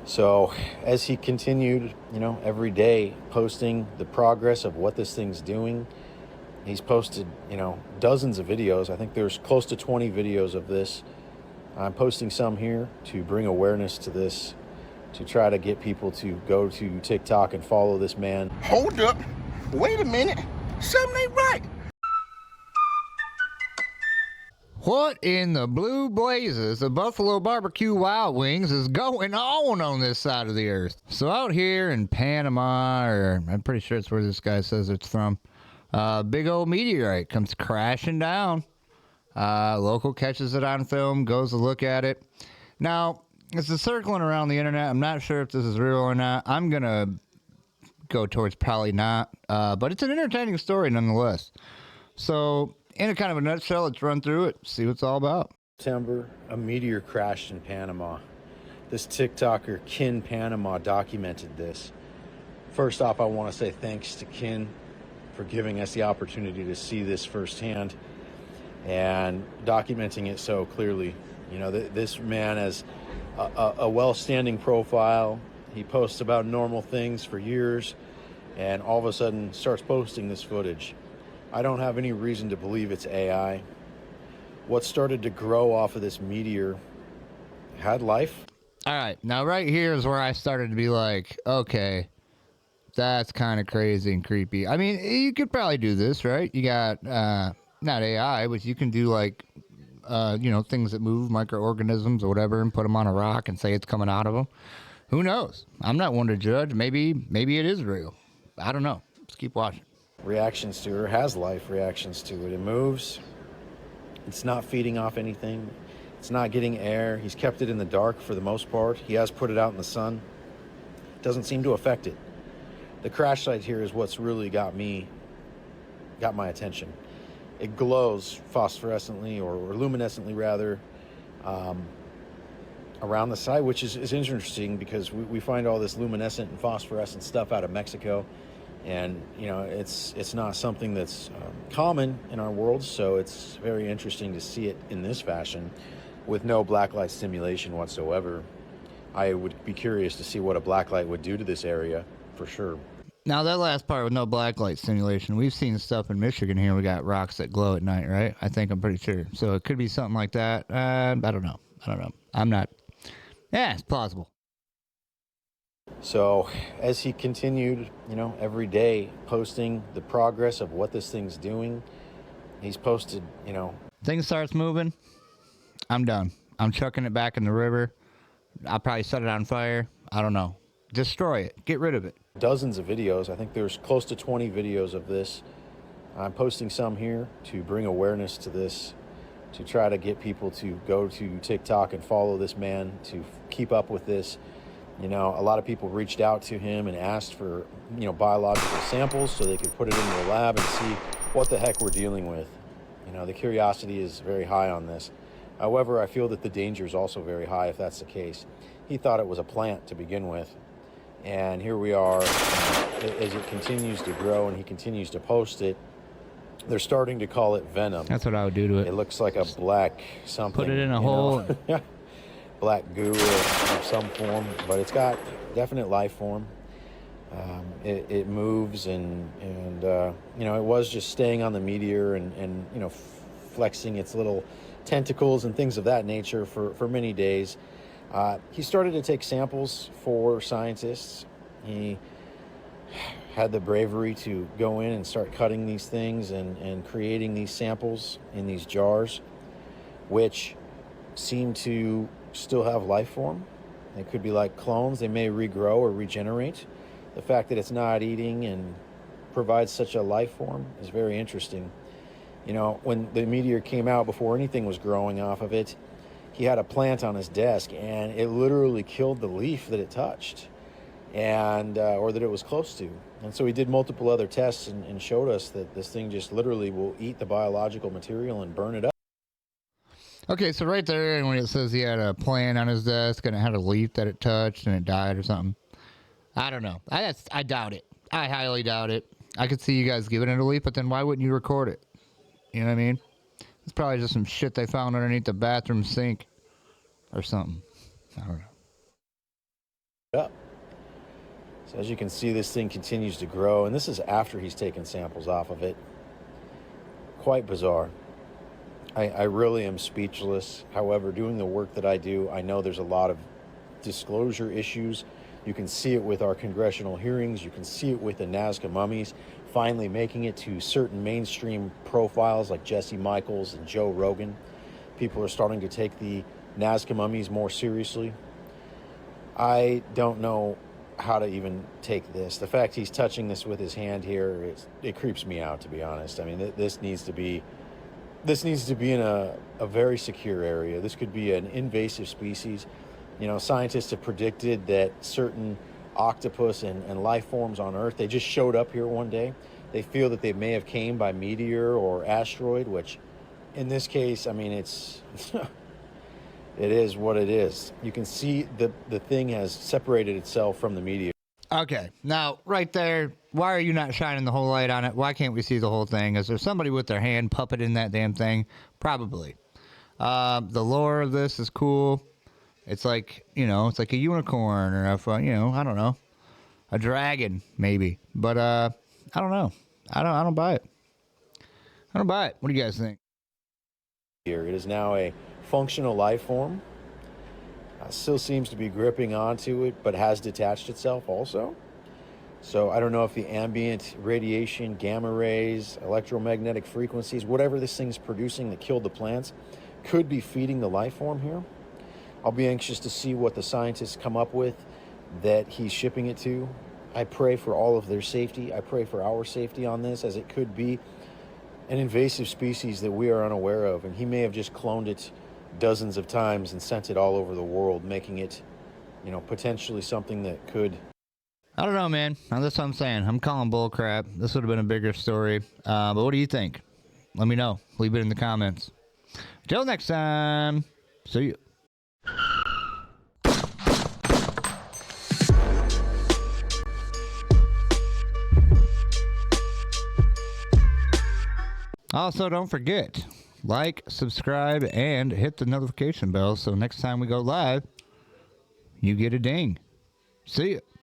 So as he continued, every day posting the progress of what this thing's doing, he's posted, dozens of videos. I think there's close to 20 videos of this. I'm posting some here to bring awareness to this, to try to get people to go to TikTok and follow this man. Hold up. Wait a minute. Something ain't right. What in the blue blazes the Buffalo Barbecue Wild Wings is going on this side of the earth? So out here in Panama, or I'm pretty sure it's where this guy says it's from, big old meteorite comes crashing down. Local catches it on film, goes to look at it. Now, it's circling around the internet. I'm not sure if this is real or not. I'm going to go towards probably not, but it's an entertaining story nonetheless. So, in a kind of a nutshell, let's run through it, see what it's all about. September, a meteor crashed in Panama. This TikToker, Kin Panama, documented this. First off, I want to say thanks to Kin for giving us the opportunity to see this firsthand and documenting it so clearly. This man has a well-standing profile. He posts about normal things for years, and all of a sudden starts posting this footage. I don't have any reason to believe it's AI. What started to grow off of this meteor had life. All right, now right here is where I started to be like, okay, that's kind of crazy and creepy. I mean, you could probably do this, right? You got, not AI, but you can do like, things that move, microorganisms or whatever, and put them on a rock and say it's coming out of them. Who knows? I'm not one to judge. Maybe it is real. I don't know. Let's keep watching. Reactions to her has life reactions to it. It moves. It's not feeding off anything. It's not getting air. He's kept it in the dark for the most part. He has put it out in the sun. It doesn't seem to affect it. The crash site here is what's really got my attention. It glows phosphorescently or luminescently rather around the site, which is interesting because we find all this luminescent and phosphorescent stuff out of Mexico. And, it's not something that's common in our world, so it's very interesting to see it in this fashion with no blacklight stimulation whatsoever. I would be curious to see what a blacklight would do to this area, for sure. Now, that last part with no blacklight stimulation, we've seen stuff in Michigan here. We got rocks that glow at night, right? I'm pretty sure. So it could be something like that. I don't know. I'm not. Yeah, it's plausible. So as he continued, every day posting the progress of what this thing's doing, he's posted, Thing starts moving, I'm done. I'm chucking it back in the river. I'll probably set it on fire. I don't know. Destroy it. Get rid of it. Dozens of videos. I think there's close to 20 videos of this. I'm posting some here to bring awareness to this, to try to get people to go to TikTok and follow this man, to keep up with this. A lot of people reached out to him and asked for, biological samples so they could put it in their lab and see what the heck we're dealing with. The curiosity is very high on this. However, I feel that the danger is also very high if that's the case. He thought it was a plant to begin with. And here we are, as it continues to grow and he continues to post it, they're starting to call it venom. That's what I would do to it. It looks like a black something. Put it in a hole. Black goo of some form, but it's got definite life form. It moves and it was just staying on the meteor and flexing its little tentacles and things of that nature for many days. He started to take samples for scientists. He had the bravery to go in and start cutting these things and creating these samples in these jars, which seem to still have life form. They could be like clones. They may regrow or regenerate. The fact that it's not eating and provides such a life form is very interesting. When the meteor came out, before anything was growing off of it, he had a plant on his desk and it literally killed the leaf that it touched and or that it was close to. And so he did multiple other tests and showed us that this thing just literally will eat the biological material and burn it up. Okay, so right there, and when it says he had a plant on his desk and it had a leaf that it touched and it died or something, I don't know. I doubt it. I highly doubt it. I could see you guys giving it a leaf, but then why wouldn't you record it? You know what I mean? It's probably just some shit they found underneath the bathroom sink or something. I don't know. up. So as you can see, this thing continues to grow, and this is after he's taken samples off of it. Quite bizarre. I really am speechless. However, doing the work that I do, I know there's a lot of disclosure issues. You can see it with our congressional hearings. You can see it with the Nazca mummies finally making it to certain mainstream profiles like Jesse Michaels and Joe Rogan. People are starting to take the Nazca mummies more seriously. I don't know how to even take this. The fact he's touching this with his hand here, it creeps me out, to be honest. I mean, this needs to be in a very secure area. This could be an invasive species. You know, scientists have predicted that certain octopus and life forms on Earth, they just showed up here one day. They feel that they may have came by meteor or asteroid, which in this case, I mean, it's it is what it is. You can see the thing has separated itself from the meteor. Okay, now right there, why are you not shining the whole light on it? Why can't we see the whole thing? Is there somebody with their hand puppeting that damn thing? Probably. The lore of this is cool. It's like, you know, it's like a unicorn or you know, I don't know, a dragon maybe. But I don't know. I don't buy it. I don't buy it. What do you guys think? Here, it is now a functional life form. Still seems to be gripping onto it, but has detached itself also. So I don't know if the ambient radiation, gamma rays, electromagnetic frequencies, whatever this thing's producing that killed the plants, could be feeding the life form here. I'll be anxious to see what the scientists come up with that he's shipping it to. I pray for all of their safety. I pray for our safety on this, as it could be an invasive species that we are unaware of, and he may have just cloned it dozens of times and sent it all over the world, making it, you know, potentially something that could. I don't know, man. Now, that's what I'm saying. I'm calling bull crap. This would have been a bigger story. But what do you think? Let me know. Leave it in the comments. Till next time. See you. Also, don't forget, like, subscribe, and hit the notification bell so next time we go live, you get a ding. See ya.